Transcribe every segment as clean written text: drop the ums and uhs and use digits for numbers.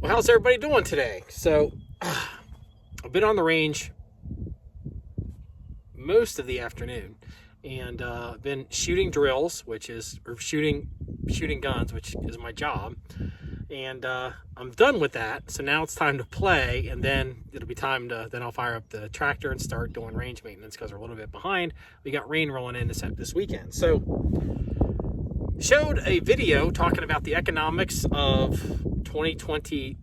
Well, how's everybody doing today? So, I've been on the range most of the afternoon, and been shooting drills, or shooting guns, which is my job. And I'm done with that, so now it's time to play, and then it'll be time to, then I'll fire up the tractor and start doing range maintenance because we're a little bit behind. We got rain rolling in this weekend. So, showed a video talking about the economics of 2023,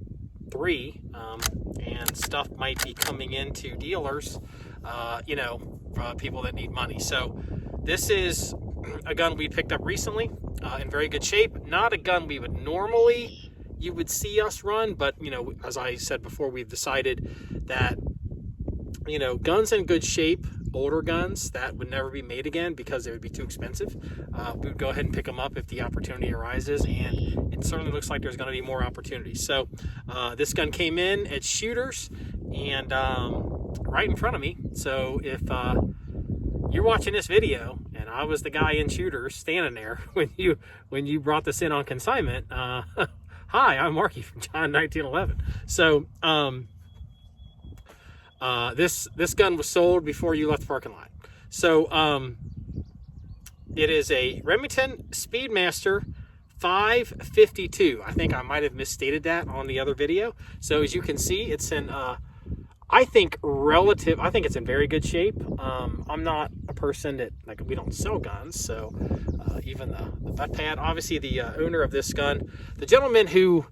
and stuff might be coming into dealers, people that need money. So this is a gun we picked up recently, in very good shape. Not a gun we would normally, you would see us run, but, as I said before, we've decided that, guns in good shape, older guns that would never be made again because they would be too expensive, we would go ahead and pick them up if the opportunity arises, and it certainly looks like there's going to be more opportunities. So this gun came in at Shooters, and right in front of me. So if you're watching this video and I was the guy in Shooters standing there when you brought this in on consignment, hi, I'm Marky from John1911. So this gun was sold before you left the parking lot. So it is a Remington Speedmaster 552. I think I might have misstated that on the other video. So as you can see, it's in I think it's in very good shape. I'm not a person that, we don't sell guns, so even the butt pad, obviously the owner of this gun, the gentleman who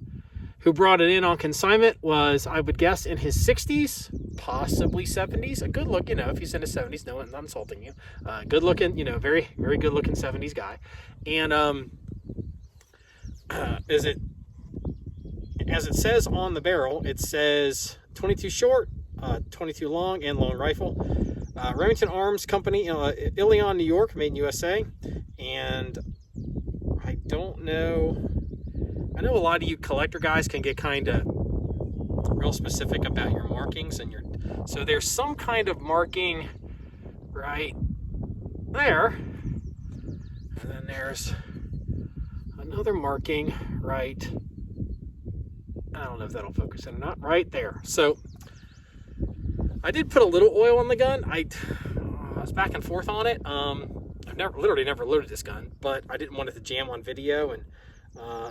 brought it in on consignment was, I would guess, in his 60s, possibly 70s. A good look, if he's in his 70s, no, I'm not insulting you. Good looking, very, very good looking 70s guy. And as it says on the barrel, it says 22 short, 22 long, and long rifle. Remington Arms Company, Ilion, New York, made in USA. And I don't know. I know a lot of you collector guys can get kind of real specific about your markings, so there's some kind of marking right there, and then there's another marking right, I don't know if that'll focus in or not, right there. So I did put a little oil on the gun. I was back and forth on it. I've literally never loaded this gun, but I didn't want it to jam on video, and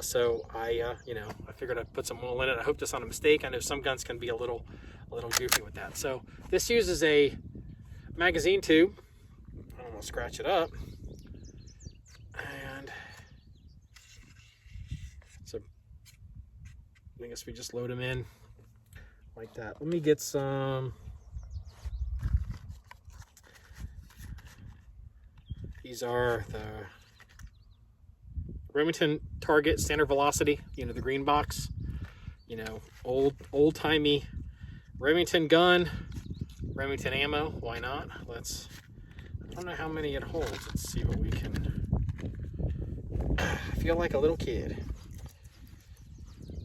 so I figured I'd put some oil in it. I hope that's not a mistake. I know some guns can be a little goofy with that. So this uses a magazine tube. I'm gonna scratch it up, and so I guess we just load them in like that. Let me get some. These are the Remington Target Standard Velocity, the green box, old-timey Remington gun, Remington ammo, why not? I don't know how many it holds. Let's see what we can. I feel like a little kid.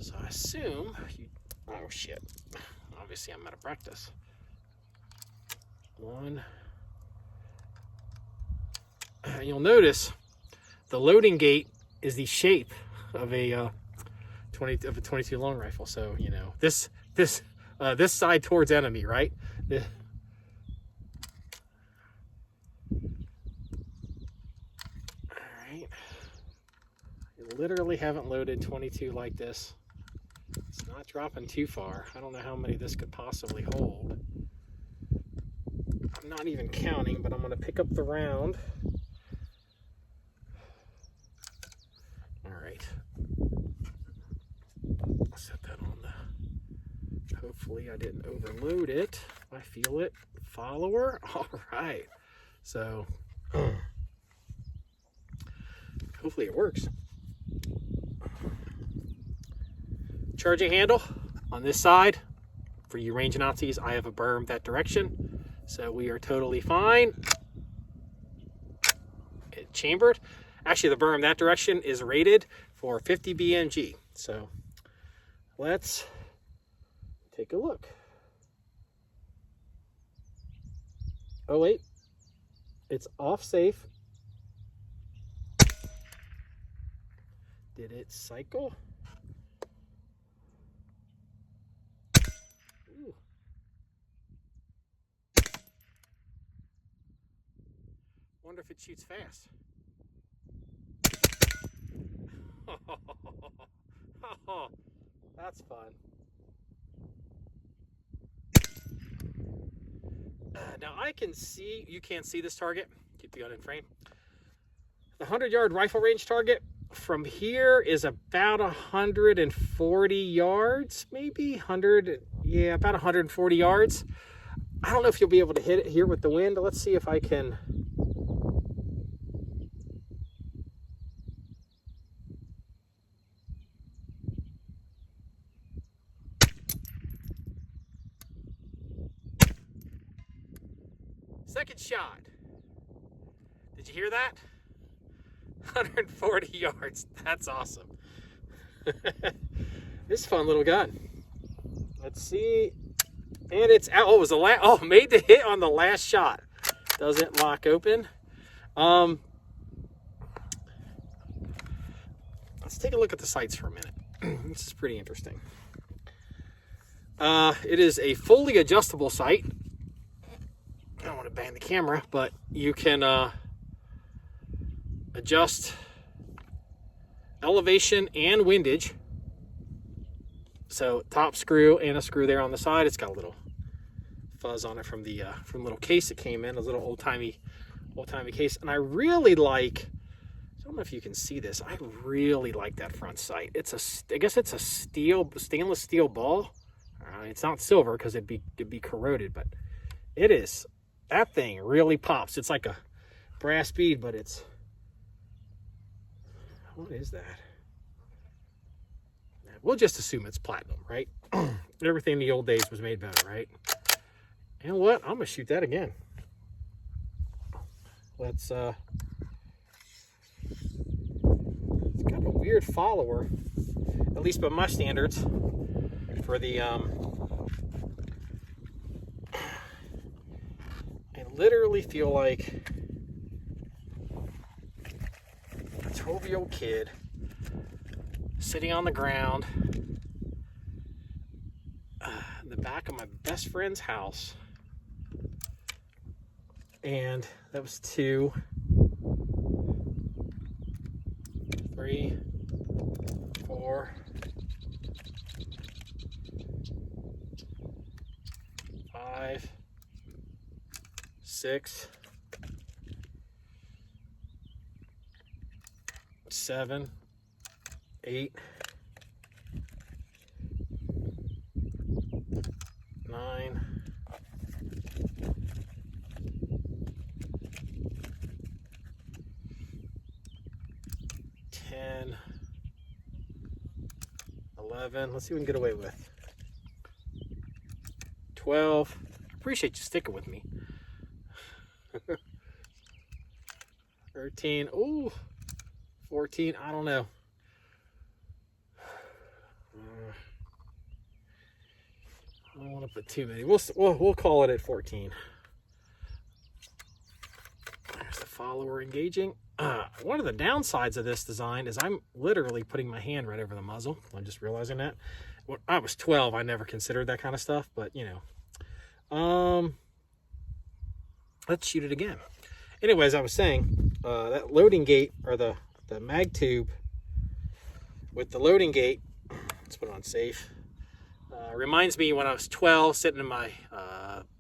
So I assume oh shit. Obviously I'm out of practice. One. You'll notice the loading gate is the shape of a 22 long rifle. So this side towards enemy, right? All right. I literally haven't loaded 22 like this. It's not dropping too far. I don't know how many this could possibly hold. I'm not even counting, but I'm going to pick up the round. Set that on the, hopefully I didn't overload it. I feel it. Follower. All right. So hopefully it works. Charging handle on this side. For you range Nazis, I have a berm that direction. So we are totally fine. It chambered. Actually, the berm that direction is rated for 50 BMG. So let's take a look. Oh wait, it's off safe. Did it cycle? Wonder if it shoots fast. Oh, that's fun. Now I can see, you can't see this target. Keep the gun in frame. The 100-yard rifle range target from here is about 140 yards, maybe 100. Yeah, about 140 yards. I don't know if you'll be able to hit it here with the wind. Let's see if I can. Second shot. Did you hear that? 140 yards. That's awesome. This is a fun little gun. Let's see. And it's out. Oh, it was the last. Oh, made the hit on the last shot. Doesn't lock open. Let's take a look at the sights for a minute. This is pretty interesting. It is a fully adjustable sight. I don't want to bang the camera, but you can adjust elevation and windage. So top screw and a screw there on the side. It's got a little fuzz on it from the little case it came in, a little old-timey case. And I really like, I don't know if you can see this, I really like that front sight. I guess it's a stainless steel ball. It's not silver because it'd be corroded, but it is. That thing really pops. It's like a brass bead, but it's, what is that? We'll just assume it's platinum, right? Everything in the old days was made better, right? You know what? I'm gonna shoot that again. Let's it's got a weird follower, at least by my standards, for the I literally feel like a 12-year-old kid sitting on the ground in the back of my best friend's house. And that was 2, 3, 4, 5, 6, 7, 8, 9, 10, 11. Let's see what we can get away with. 12. I appreciate you sticking with me. 13. Ooh. 14. I don't know. I don't want to put too many. We'll call it at 14. There's the follower engaging. One of the downsides of this design is I'm literally putting my hand right over the muzzle. I'm just realizing that. When I was 12, I never considered that kind of stuff, but you know. Let's shoot it again. Anyways, I was saying that loading gate, or the mag tube with the loading gate, let's put it on safe. Reminds me when I was 12, sitting in my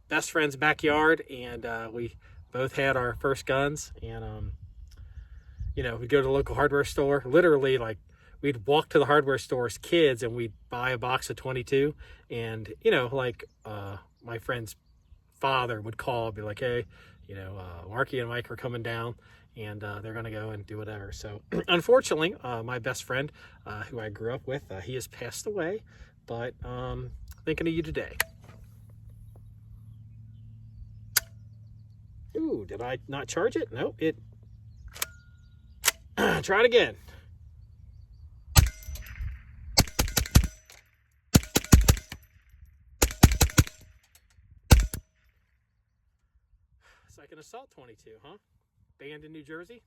best friend's backyard, and we both had our first guns, and you know, we'd go to the local hardware store. Literally, like, we'd walk to the hardware store as kids, and we'd buy a box of 22, and you know, like my friend's father would call and be like, hey, you know, Marky and Mike are coming down, and they're gonna go and do whatever. So unfortunately, my best friend, who I grew up with, he has passed away, but thinking of you today. Ooh, did I not charge it? No, it. Try it again. It's like an assault 22, huh? Banned in New Jersey?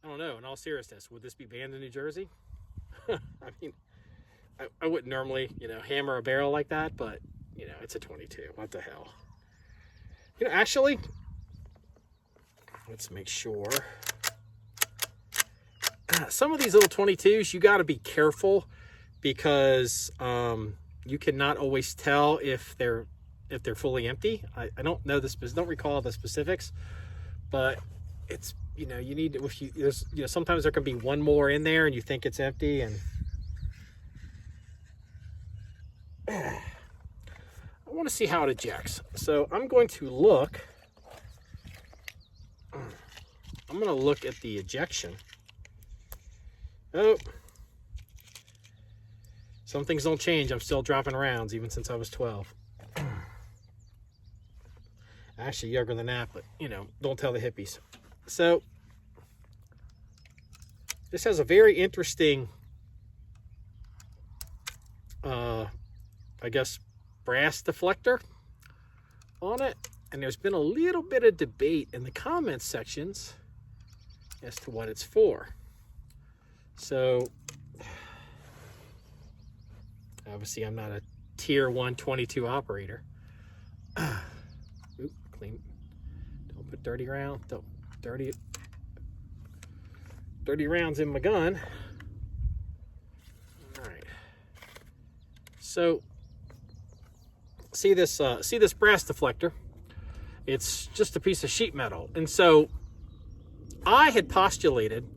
I don't know. In all seriousness, would this be banned in New Jersey? I mean, I wouldn't normally, you know, hammer a barrel like that, but, you know, it's a 22. What the hell? You know, actually, Let's make sure. Some of these little 22s, you got to be careful because you cannot always tell if they're fully empty. I don't know don't recall the specifics, but it's, you need to, sometimes there can be one more in there and you think it's empty, and I want to see how it ejects. So I'm going to look at the ejection. Oh, some things don't change. I'm still dropping rounds even since I was 12. Actually younger than that, but don't tell the hippies. So this has a very interesting I guess brass deflector on it, and there's been a little bit of debate in the comments sections as to what it's for. So obviously I'm not a tier 1 22 operator. Oop, clean. Don't put dirty rounds in my gun. All right. So see this brass deflector? It's just a piece of sheet metal. And so I had postulated,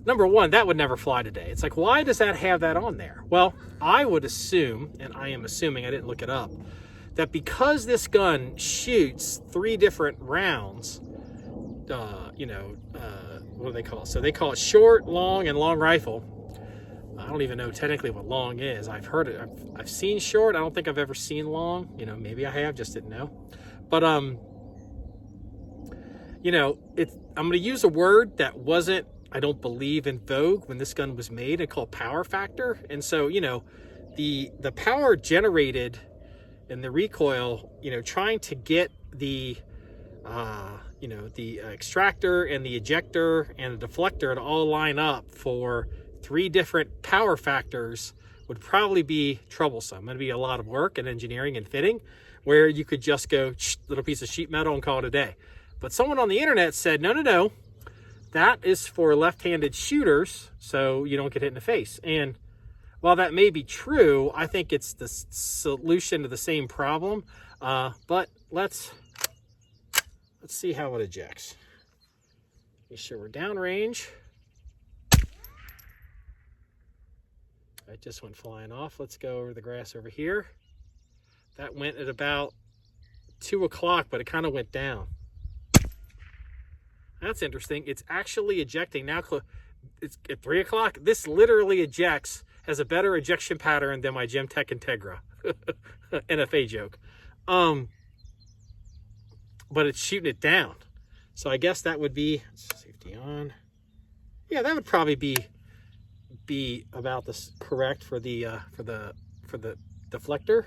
number one, that would never fly today. It's like, why does that have that on there? Well, I would assume, and I am assuming, I didn't look it up, that because this gun shoots 3 different rounds, what do they call it? So they call it short, long, and long rifle. I don't even know technically what long is. I've heard it. I've seen short. I don't think I've ever seen long. Maybe I have, just didn't know. But I'm going to use a word that wasn't, I don't believe, in vogue when this gun was made. It's called power factor. And so, the power generated in the recoil, trying to get the extractor and the ejector and the deflector to all line up for 3 different power factors would probably be troublesome. It'd be a lot of work and engineering and fitting, where you could just go little piece of sheet metal and call it a day. But someone on the internet said, no, that is for left-handed shooters, so you don't get hit in the face. And while that may be true, I think it's the solution to the same problem. But let's see how it ejects. Make sure we're downrange. That just went flying off. Let's go over the grass over here. That went at about 2 o'clock, but it kind of went down. That's interesting. It's actually ejecting now. It's at 3 o'clock. This literally ejects, has a better ejection pattern than my Gemtech Integra. NFA joke. But it's shooting it down. So I guess that would be safety on. Yeah, that would probably be about this correct for the deflector.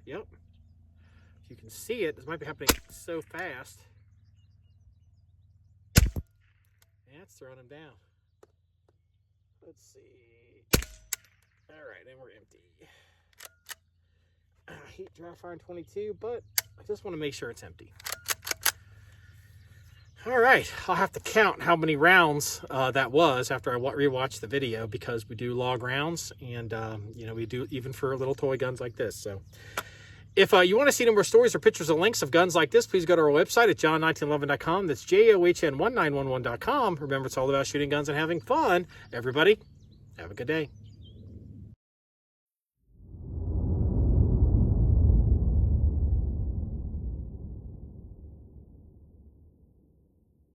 Yep. If you can see it, this might be happening so fast. Yeah, it's throwing him down. Let's see. All right, and we're empty. Heat dry fire in 22, but I just want to make sure it's empty. All right, I'll have to count how many rounds that was after I rewatch the video, because we do log rounds, and we do even for little toy guns like this. So if you want to see more stories or pictures or links of guns like this, please go to our website at John1911.com. That's JOHN1911.com. Remember, it's all about shooting guns and having fun. Everybody, have a good day.